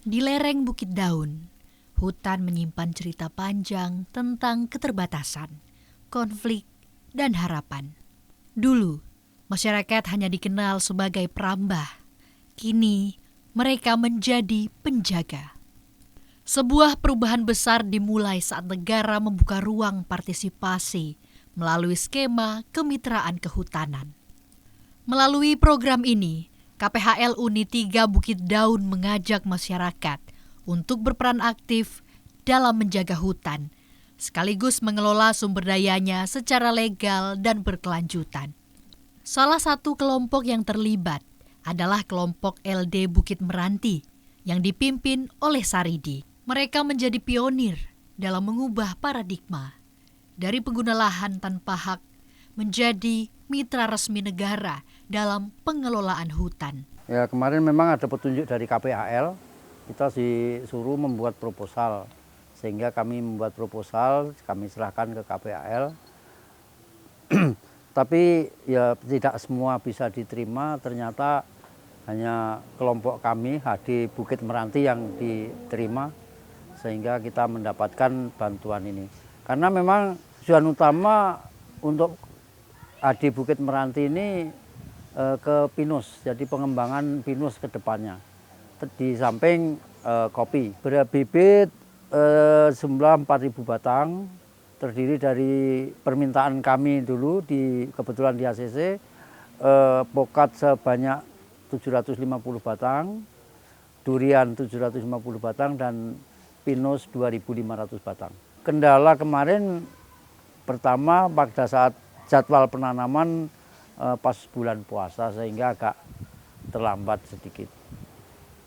Di lereng Bukit Daun, hutan menyimpan cerita panjang tentang keterbatasan, konflik, dan harapan. Dulu, masyarakat hanya dikenal sebagai perambah. Kini, mereka menjadi penjaga. Sebuah perubahan besar dimulai saat negara membuka ruang partisipasi melalui skema kemitraan kehutanan. Melalui program ini, KPHL Uni 3 Bukit Daun mengajak masyarakat untuk berperan aktif dalam menjaga hutan, sekaligus mengelola sumber dayanya secara legal dan berkelanjutan. Salah satu kelompok yang terlibat adalah kelompok LD Bukit Meranti yang dipimpin oleh Saridi. Mereka menjadi pionir dalam mengubah paradigma dari pengguna lahan tanpa hak menjadi mitra resmi negara dalam pengelolaan hutan. Ya, kemarin memang ada petunjuk dari KPHL, kita disuruh membuat proposal. Sehingga kami membuat proposal, kami serahkan ke KPHL. Tapi ya tidak semua bisa diterima, ternyata hanya kelompok kami HD Bukit Meranti yang diterima, sehingga kita mendapatkan bantuan ini. Karena memang tujuan utama untuk HD Bukit Meranti ini ke pinus, jadi pengembangan pinus ke depannya. Di samping kopi, berbibit jumlah 4.000 batang, terdiri dari permintaan kami dulu, kebetulan di ACC, pokat sebanyak 750 batang, durian 750 batang, dan pinus 2.500 batang. Kendala kemarin pertama pada saat jadwal penanaman pas bulan puasa, sehingga agak terlambat sedikit.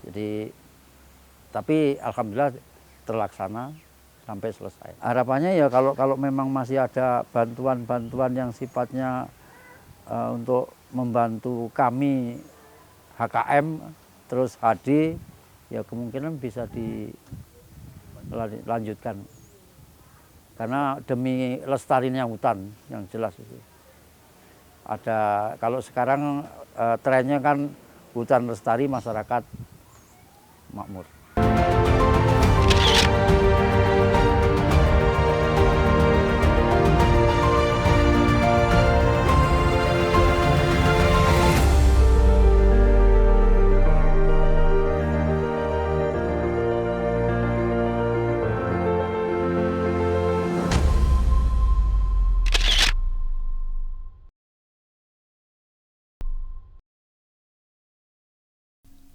Jadi, tapi alhamdulillah terlaksana sampai selesai. Harapannya ya kalau memang masih ada bantuan-bantuan yang sifatnya untuk membantu kami HKM terus HD, ya kemungkinan bisa dilanjutkan. Karena demi lestarinya hutan yang jelas itu. Ada, kalau sekarang trennya kan hutan lestari, masyarakat makmur.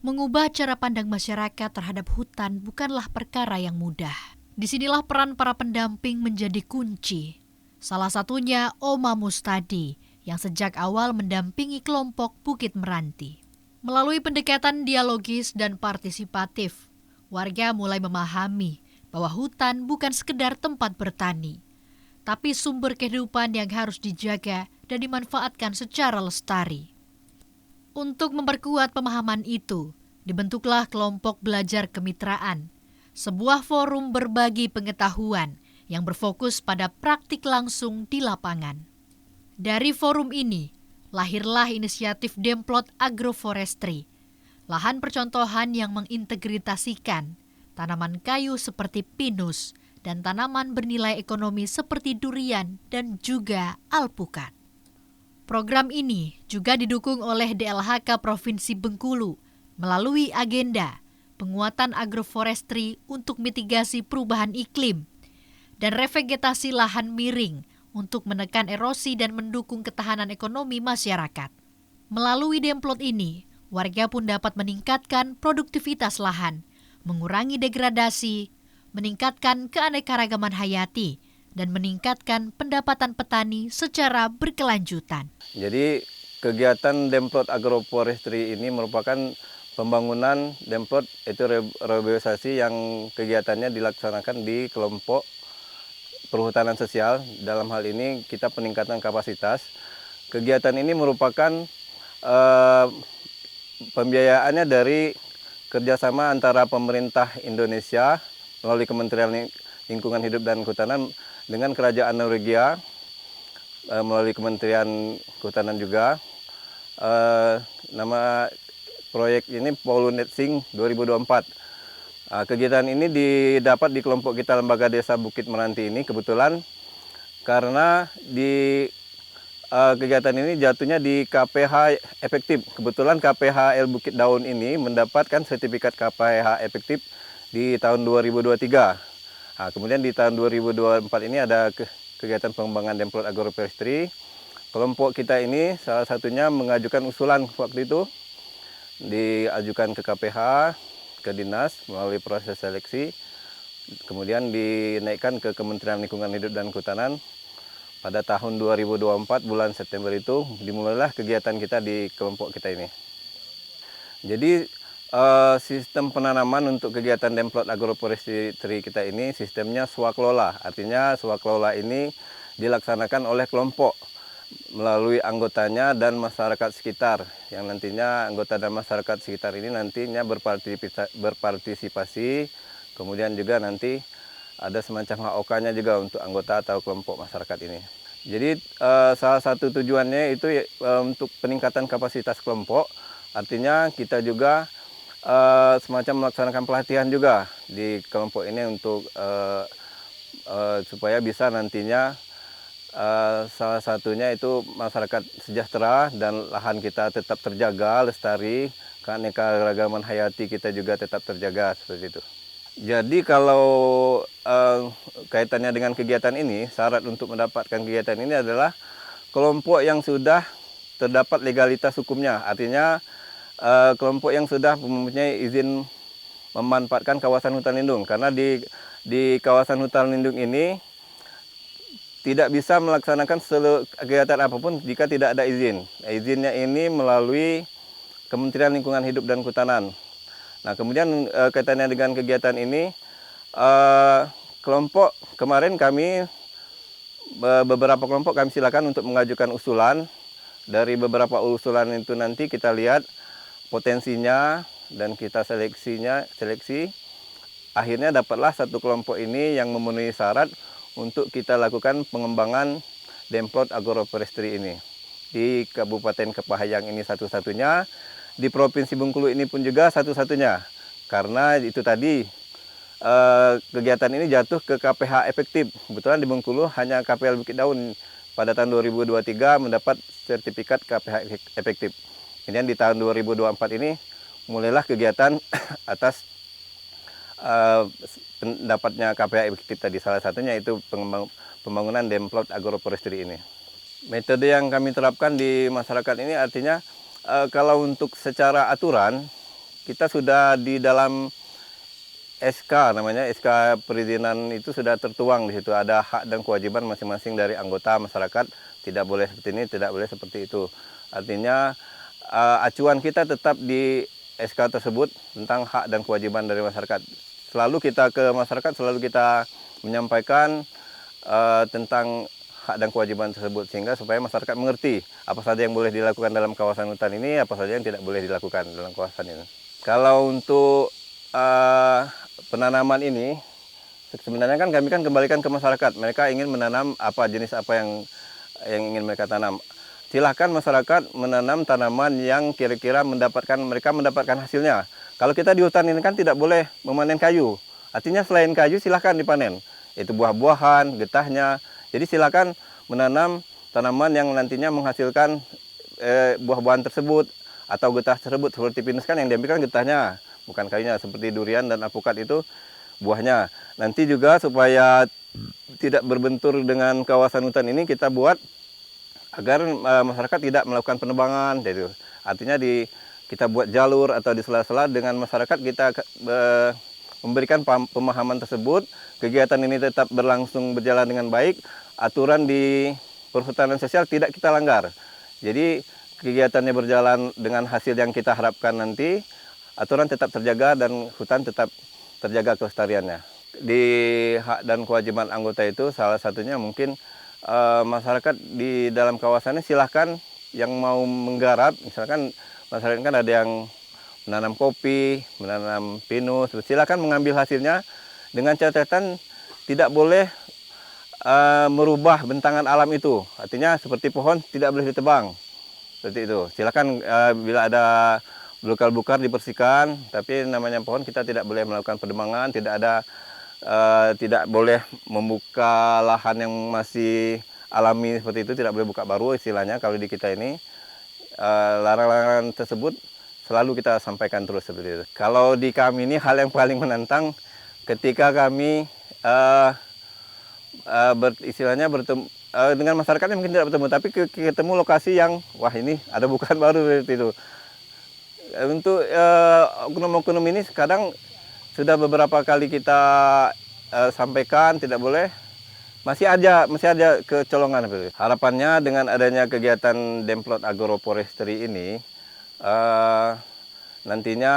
Mengubah cara pandang masyarakat terhadap hutan bukanlah perkara yang mudah. Disinilah peran para pendamping menjadi kunci. Salah satunya Oma Mustadi yang sejak awal mendampingi kelompok Bukit Meranti. Melalui pendekatan dialogis dan partisipatif, warga mulai memahami bahwa hutan bukan sekedar tempat bertani, tapi sumber kehidupan yang harus dijaga dan dimanfaatkan secara lestari. Untuk memperkuat pemahaman itu, dibentuklah kelompok belajar kemitraan, sebuah forum berbagi pengetahuan yang berfokus pada praktik langsung di lapangan. Dari forum ini, lahirlah inisiatif Demplot Agroforestry, lahan percontohan yang mengintegritasikan tanaman kayu seperti pinus dan tanaman bernilai ekonomi seperti durian dan juga alpukat. Program ini juga didukung oleh DLHK Provinsi Bengkulu melalui agenda penguatan agroforestry untuk mitigasi perubahan iklim dan revegetasi lahan miring untuk menekan erosi dan mendukung ketahanan ekonomi masyarakat. Melalui Demplot ini, warga pun dapat meningkatkan produktivitas lahan, mengurangi degradasi, meningkatkan keanekaragaman hayati, dan meningkatkan pendapatan petani secara berkelanjutan. Jadi kegiatan Demplot Agroforestry ini merupakan pembangunan Demplot, itu reboisasi yang kegiatannya dilaksanakan di kelompok perhutanan sosial. Dalam hal ini kita peningkatan kapasitas. Kegiatan ini merupakan pembiayaannya dari kerjasama antara pemerintah Indonesia melalui Kementerian Lingkungan Hidup dan Kehutanan dengan Kerajaan Norwegia melalui Kementerian Kehutanan juga. Nama proyek ini Pollinate Sing 2024. Kegiatan ini didapat di kelompok kita Lembaga Desa Bukit Meranti ini kebetulan karena di kegiatan ini jatuhnya di KPH efektif. Kebetulan KPHL Bukit Daun ini mendapatkan sertifikat KPH efektif di tahun 2023. Kemudian di tahun 2024 ini ada kegiatan pengembangan Demplot Agroforestry. Kelompok kita ini salah satunya mengajukan usulan waktu itu, diajukan ke KPH, ke dinas melalui proses seleksi, kemudian dinaikkan ke Kementerian Lingkungan Hidup dan Kehutanan. Pada tahun 2024 bulan September itu dimulailah kegiatan kita di kelompok kita ini. Jadi sistem penanaman untuk kegiatan Demplot Agroforestry kita ini sistemnya swakelola. Artinya swakelola ini dilaksanakan oleh kelompok melalui anggotanya dan masyarakat sekitar, yang nantinya anggota dan masyarakat sekitar ini nantinya berpartisipasi, kemudian juga nanti ada semacam HOK-nya juga untuk anggota atau kelompok masyarakat ini. Jadi salah satu tujuannya itu untuk peningkatan kapasitas kelompok, artinya kita juga semacam melaksanakan pelatihan juga di kelompok ini untuk supaya bisa nantinya salah satunya itu masyarakat sejahtera dan lahan kita tetap terjaga, lestari, keanekaragaman hayati kita juga tetap terjaga seperti itu. Jadi kalau kaitannya dengan kegiatan ini, syarat untuk mendapatkan kegiatan ini adalah kelompok yang sudah terdapat legalitas hukumnya. Artinya kelompok yang sudah mempunyai izin memanfaatkan kawasan hutan lindung. Karena di kawasan hutan lindung ini tidak bisa melaksanakan kegiatan apapun jika tidak ada izin. Izinnya ini melalui Kementerian Lingkungan Hidup dan Kehutanan. Nah, kemudian kaitannya dengan kegiatan ini, kelompok kemarin kami beberapa kelompok kami silakan untuk mengajukan usulan. Dari beberapa usulan itu nanti kita lihat potensinya dan kita seleksi. Akhirnya dapatlah satu kelompok ini yang memenuhi syarat untuk kita lakukan pengembangan Demplot Agroforestry ini. Di Kabupaten Kepahayang ini satu-satunya, di Provinsi Bengkulu ini pun juga satu-satunya. Karena itu tadi, kegiatan ini jatuh ke KPH efektif. Kebetulan di Bengkulu hanya KPL Bukit Daun pada tahun 2023 mendapat sertifikat KPH efektif. Kemudian di tahun 2024 ini mulailah kegiatan atas pendapatnya KPH efektif tadi, salah satunya itu pembangunan Demplot Agroforestry ini. Metode yang kami terapkan di masyarakat ini artinya kalau untuk secara aturan kita sudah di dalam SK, namanya SK perizinan itu sudah tertuang di situ, ada hak dan kewajiban masing-masing dari anggota masyarakat, tidak boleh seperti ini, tidak boleh seperti itu. Artinya acuan kita tetap di SK tersebut tentang hak dan kewajiban dari masyarakat. Selalu kita ke masyarakat, selalu kita menyampaikan tentang hak dan kewajiban tersebut, sehingga supaya masyarakat mengerti apa saja yang boleh dilakukan dalam kawasan hutan ini, apa saja yang tidak boleh dilakukan dalam kawasan ini. Kalau untuk penanaman ini, sebenarnya kan kami kembalikan ke masyarakat. Mereka ingin menanam apa, jenis apa yang ingin mereka tanam. Silahkan masyarakat menanam tanaman yang kira-kira mereka mendapatkan hasilnya. Kalau kita di hutan ini kan tidak boleh memanen kayu. Artinya selain kayu silahkan dipanen. Itu buah-buahan, getahnya. Jadi silahkan menanam tanaman yang nantinya menghasilkan buah-buahan tersebut atau getah tersebut. Seperti pinus kan yang diambil kan getahnya, bukan kayunya. Seperti durian dan alpukat itu buahnya. Nanti juga supaya tidak berbentur dengan kawasan hutan ini kita buat agar masyarakat tidak melakukan penebangan. Jadi, artinya kita buat jalur atau di sela-sela dengan masyarakat kita memberikan pemahaman tersebut. Kegiatan ini tetap berjalan dengan baik. Aturan di perhutanan sosial tidak kita langgar. Jadi kegiatannya berjalan dengan hasil yang kita harapkan nanti. Aturan tetap terjaga dan hutan tetap terjaga kelestariannya. Di hak dan kewajiban anggota itu salah satunya mungkin masyarakat di dalam kawasannya silahkan yang mau menggarap, misalkan masyarakat kan ada yang menanam kopi, menanam pinus, silakan mengambil hasilnya dengan catatan tidak boleh merubah bentangan alam itu. Artinya seperti pohon tidak boleh ditebang. Seperti itu. Silakan bila ada belukar-belukar dibersihkan, tapi namanya pohon kita tidak boleh melakukan penebangan, tidak boleh membuka lahan yang masih alami seperti itu, tidak boleh buka baru istilahnya kalau di kita ini. Larangan tersebut selalu kita sampaikan terus seperti itu. Kalau di kami ini hal yang paling menantang ketika kami istilahnya bertemu dengan masyarakat yang mungkin tidak bertemu, tapi ketemu lokasi yang wah ini ada bukaan baru seperti itu. Untuk oknum-oknum ini kadang sudah beberapa kali kita sampaikan tidak boleh, masih ada kecolongan. Harapannya dengan adanya kegiatan Demplot Agroforestry ini, nantinya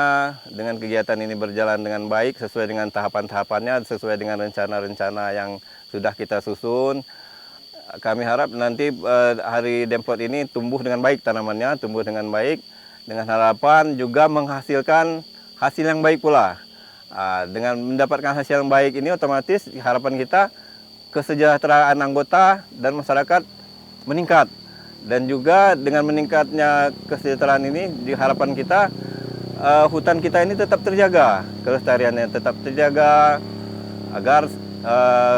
dengan kegiatan ini berjalan dengan baik sesuai dengan tahapan-tahapannya, sesuai dengan rencana-rencana yang sudah kita susun. Kami harap nanti hari Demplot ini tumbuh dengan baik tanamannya, tumbuh dengan baik, dengan harapan juga menghasilkan hasil yang baik pula. Dengan mendapatkan hasil yang baik ini otomatis harapan kita kesejahteraan anggota dan masyarakat meningkat. Dan juga dengan meningkatnya kesejahteraan ini diharapkan kita hutan kita ini tetap terjaga, kelestariannya tetap terjaga agar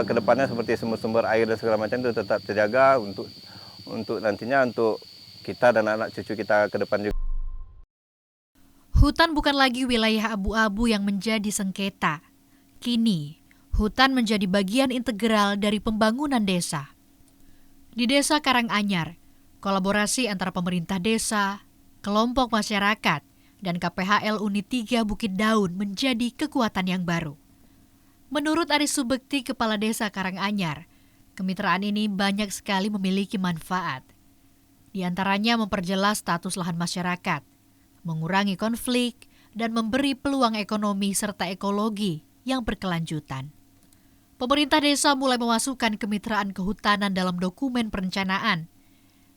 kedepannya seperti sumber-sumber air dan segala macam itu tetap terjaga untuk nantinya untuk kita dan anak cucu kita ke depan juga. Hutan bukan lagi wilayah abu-abu yang menjadi sengketa. Kini, hutan menjadi bagian integral dari pembangunan desa. Di Desa Karanganyar, kolaborasi antara pemerintah desa, kelompok masyarakat, dan KPHL Unit 3 Bukit Daun menjadi kekuatan yang baru. Menurut Aris Subekti, Kepala Desa Karanganyar, kemitraan ini banyak sekali memiliki manfaat. Di antaranya memperjelas status lahan masyarakat, mengurangi konflik, dan memberi peluang ekonomi serta ekologi yang berkelanjutan. Pemerintah desa mulai memasukkan kemitraan kehutanan dalam dokumen perencanaan,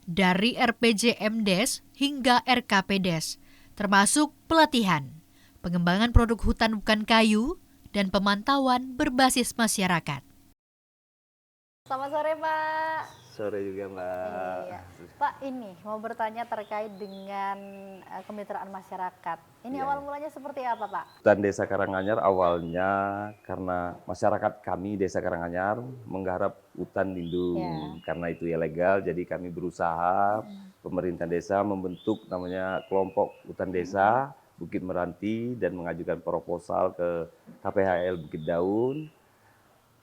dari RPJMDes hingga RKPdes, termasuk pelatihan, pengembangan produk hutan bukan kayu, dan pemantauan berbasis masyarakat. Selamat sore, Pak. Sore juga, Mbak. Iya. Pak, ini mau bertanya terkait dengan kemitraan masyarakat. Ini awal mulanya seperti apa, Pak? Hutan Desa Karanganyar awalnya karena masyarakat kami Desa Karanganyar menggarap hutan lindung. Karena itu ilegal, jadi kami berusaha pemerintah desa membentuk namanya kelompok hutan desa Bukit Meranti dan mengajukan proposal ke KPHL Bukit Daun.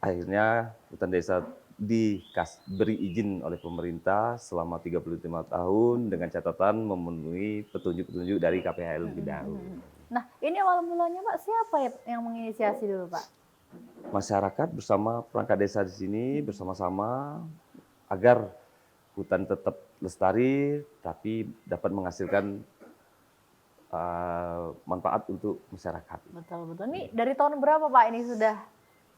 Akhirnya hutan desa diberi izin oleh pemerintah selama 35 tahun dengan catatan memenuhi petunjuk-petunjuk dari KPHL Bukit Daun. Nah, ini awal mulanya, Pak, siapa yang menginisiasi dulu, Pak? Masyarakat bersama perangkat desa di sini bersama-sama agar hutan tetap lestari tapi dapat menghasilkan manfaat untuk masyarakat. Betul. Ini dari tahun berapa, Pak, ini sudah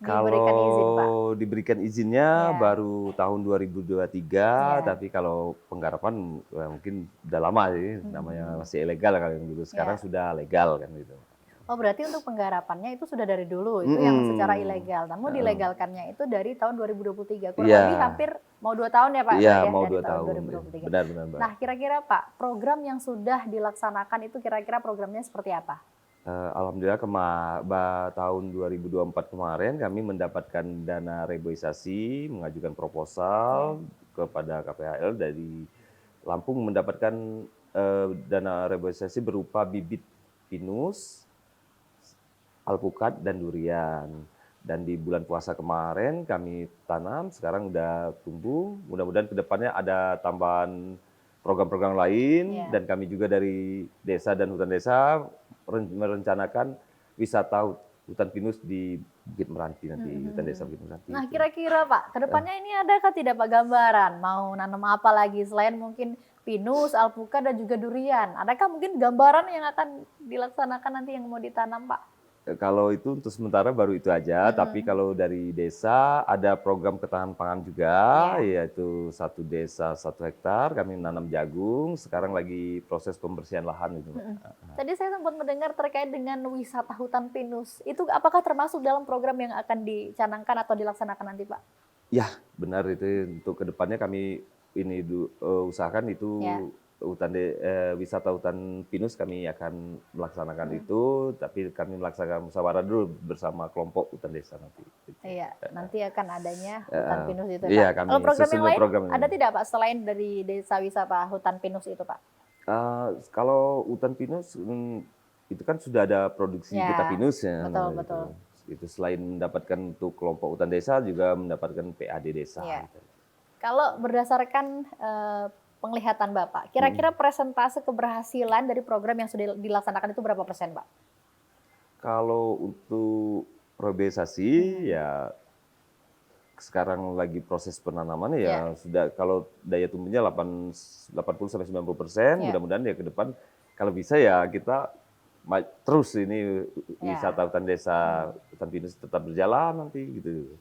diberikan izin, Pak? Kalau diberikan izinnya baru tahun 2023, tapi kalau penggarapan mungkin udah lama sih, namanya masih ilegal kalau yang dulu. Sekarang sudah legal kan gitu. Oh, berarti untuk penggarapannya itu sudah dari dulu, itu yang secara ilegal. Namun dilegalkannya itu dari tahun 2023, kurang lebih hampir mau 2 tahun ya, Pak? Iya, ya, mau dari 2 tahun. 2023. Benar. Nah, kira-kira, Pak, program yang sudah dilaksanakan itu kira-kira programnya seperti apa? Alhamdulillah tahun 2024 kemarin kami mendapatkan dana reboisasi, mengajukan proposal kepada KPHL dari Lampung mendapatkan dana reboisasi berupa bibit pinus, alpukat, dan durian. Dan di bulan puasa kemarin kami tanam, sekarang udah tumbuh. Mudah-mudahan ke depannya ada tambahan program-program lain, dan kami juga dari desa dan hutan desa merencanakan wisata hutan pinus di Bukit Meranti nanti, hutan desa Bukit Meranti. Nah, kira-kira, Pak, kedepannya ini adakah tidak, Pak, gambaran mau nanam apa lagi selain mungkin pinus, alpukat, dan juga durian? Adakah mungkin gambaran yang akan dilaksanakan nanti yang mau ditanam, Pak? Kalau itu untuk sementara baru itu aja, tapi kalau dari desa ada program ketahanan pangan juga, yaitu 1 desa 1 hektar, kami menanam jagung, sekarang lagi proses pembersihan lahan itu. Tadi saya sempat mendengar terkait dengan wisata hutan pinus, itu apakah termasuk dalam program yang akan dicanangkan atau dilaksanakan nanti, Pak? Ya, benar, itu untuk kedepannya kami ini usahakan itu wisata hutan pinus kami akan melaksanakan itu, tapi kami melaksanakan musyawarah dulu bersama kelompok hutan desa nanti. Iya, nanti akan adanya hutan pinus itu, Pak. Iya, kami Kalau program yang susun lain program ada ini. tidak, Pak, selain dari desa wisata hutan pinus itu, Pak? Kalau hutan pinus itu kan sudah ada produksi Ya, getah pinus ya. betul, nah, betul. Itu selain mendapatkan untuk kelompok hutan desa juga mendapatkan PAD desa. Ya. Gitu. Kalau berdasarkan penglihatan Bapak, kira-kira persentase keberhasilan dari program yang sudah dilaksanakan itu berapa persen, Pak? Kalau untuk reboisasi ya sekarang lagi proses penanaman ya sudah, kalau daya tumbuhnya 80-90%, Ya. mudah-mudahan ya ke depan kalau bisa ya kita terus ini wisata hutan desa, hutan pinus tetap berjalan nanti gitu.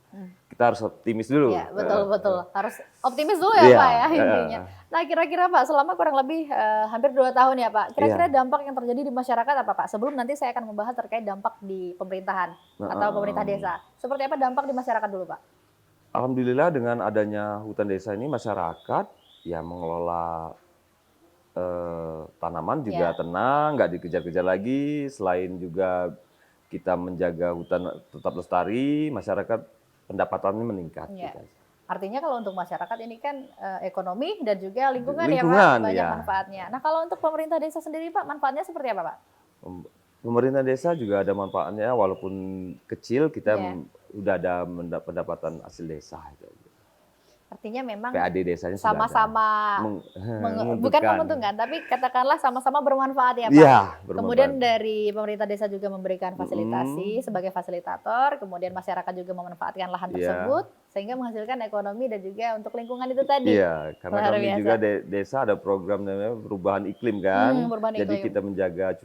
Kita harus optimis dulu. Ya, betul. Harus optimis dulu ya, Iya, Pak ya, intinya. Nah, kira-kira Pak, selama kurang lebih hampir 2 tahun ya, Pak, kira-kira dampak yang terjadi di masyarakat apa, Pak? Sebelum nanti saya akan membahas terkait dampak di pemerintahan atau pemerintah desa. Seperti apa dampak di masyarakat dulu, Pak? Alhamdulillah dengan adanya hutan desa ini masyarakat ya mengelola tanaman juga tenang, nggak dikejar-kejar lagi. Selain juga kita menjaga hutan tetap lestari, masyarakat pendapatannya meningkat. Ya. Gitu. Artinya kalau untuk masyarakat ini kan ekonomi dan juga lingkungan ya, Pak, Lingkungan, banyak ya. manfaatnya. Nah, kalau untuk pemerintah desa sendiri, Pak, manfaatnya seperti apa, Pak? Pemerintah desa juga ada manfaatnya, walaupun kecil kita Ya. udah ada pendapatan hasil desa. Gitu. Artinya memang PAD desanya sudah sama-sama ada. bukan menguntungkan, tapi katakanlah sama-sama bermanfaat ya, Pak. Iya, Kemudian bermanfaat. dari pemerintah desa juga memberikan fasilitasi sebagai fasilitator, kemudian masyarakat juga memanfaatkan lahan tersebut sehingga menghasilkan ekonomi dan juga untuk lingkungan itu tadi. Iya, karena Luar kami biasa. juga desa ada program namanya perubahan iklim kan. Perubahan Jadi iklim. kita menjaga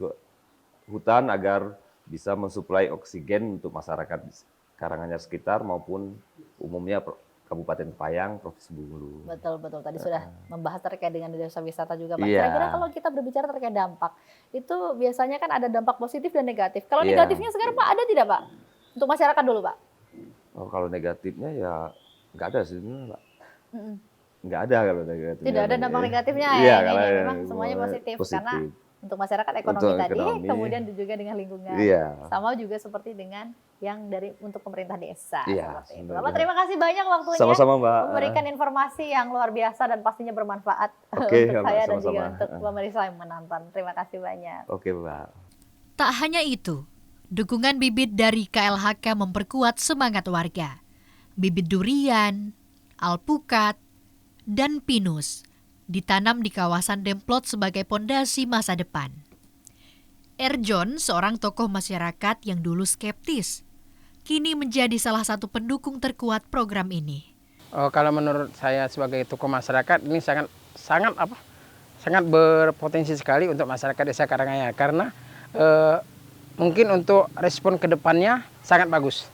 hutan agar bisa mensuplai oksigen untuk masyarakat Karanganyar sekitar maupun umumnya Kabupaten Payang, Provinsi Bengkulu. Betul. Tadi sudah membahas terkait dengan desa wisata juga, Pak. Iya. Kira-kira kalau kita berbicara terkait dampak, itu biasanya kan ada dampak positif dan negatif. Kalau Iya. negatifnya sekarang, Pak, ada tidak, Pak? Untuk masyarakat dulu, Pak. Oh, kalau negatifnya ya nggak ada sih, Pak. Mm-mm. Nggak ada kalau negatifnya. Tidak ada dampak negatifnya Iya, ya, kalau ini memang semuanya positif. Karena untuk masyarakat ekonomi Untuk tadi, ekonomi. kemudian juga dengan lingkungan. Iya. Sama juga seperti dengan yang untuk pemerintah desa. Iya, Seperti itu. sebenarnya. Bapak, terima kasih banyak waktunya. Sama-sama, Mbak. Memberikan informasi yang luar biasa dan pastinya bermanfaat Oke, untuk Mbak, saya dan juga sama-sama. untuk pemirsa yang menonton. Terima kasih banyak. Oke, Mbak. Tak hanya itu, dukungan bibit dari KLHK memperkuat semangat warga. Bibit durian, alpukat, dan pinus ditanam di kawasan Demplot sebagai pondasi masa depan. Erjon, seorang tokoh masyarakat yang dulu skeptis, kini menjadi salah satu pendukung terkuat program ini. Kalau menurut saya sebagai tokoh masyarakat ini sangat berpotensi sekali untuk masyarakat Desa Karanganyar karena mungkin untuk respon ke depannya sangat bagus.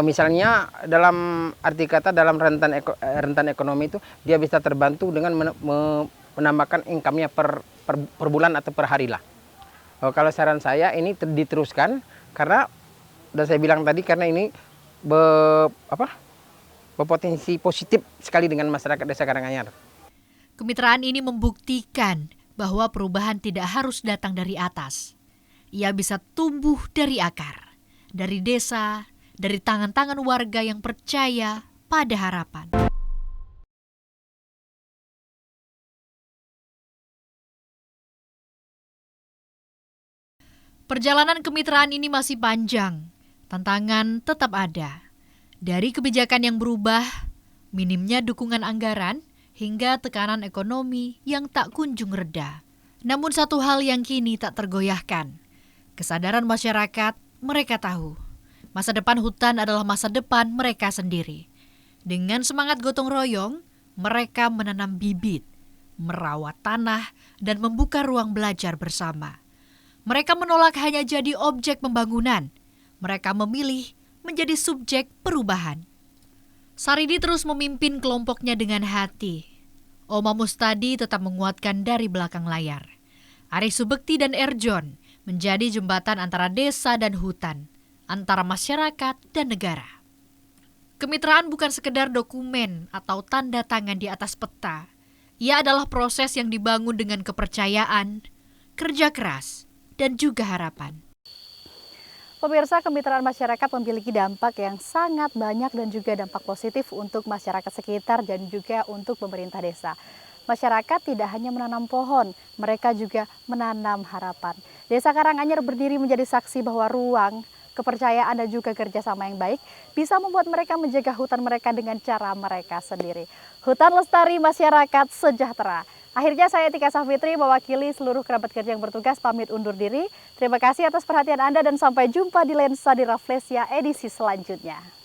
Misalnya dalam arti kata dalam rentan ekonomi itu dia bisa terbantu dengan menambahkan income-nya per bulan atau per hari lah. Kalau saran saya ini diteruskan karena dan saya bilang tadi karena ini berpotensi positif sekali dengan masyarakat Desa Karanganyar. Kemitraan ini membuktikan bahwa perubahan tidak harus datang dari atas. Ia bisa tumbuh dari akar, dari desa, dari tangan-tangan warga yang percaya pada harapan. Perjalanan kemitraan ini masih panjang, tantangan tetap ada. Dari kebijakan yang berubah, minimnya dukungan anggaran, hingga tekanan ekonomi yang tak kunjung reda. Namun satu hal yang kini tak tergoyahkan, kesadaran masyarakat, mereka tahu masa depan hutan adalah masa depan mereka sendiri. Dengan semangat gotong royong, mereka menanam bibit, merawat tanah, dan membuka ruang belajar bersama. Mereka menolak hanya jadi objek pembangunan. Mereka memilih menjadi subjek perubahan. Saridi terus memimpin kelompoknya dengan hati. Oma Mustadi tetap menguatkan dari belakang layar. Ari Subekti dan Erjon menjadi jembatan antara desa dan hutan, antara masyarakat dan negara. Kemitraan bukan sekedar dokumen atau tanda tangan di atas peta. Ia adalah proses yang dibangun dengan kepercayaan, kerja keras, dan juga harapan. Pemirsa, kemitraan masyarakat memiliki dampak yang sangat banyak dan juga dampak positif untuk masyarakat sekitar dan juga untuk pemerintah desa. Masyarakat tidak hanya menanam pohon, mereka juga menanam harapan. Desa Karanganyar berdiri menjadi saksi bahwa ruang, kepercayaan dan juga kerjasama yang baik bisa membuat mereka menjaga hutan mereka dengan cara mereka sendiri. Hutan lestari, masyarakat sejahtera. Akhirnya saya Tika Safitri mewakili seluruh kerabat kerja yang bertugas pamit undur diri. Terima kasih atas perhatian Anda dan sampai jumpa di Lensa di Rafflesia edisi selanjutnya.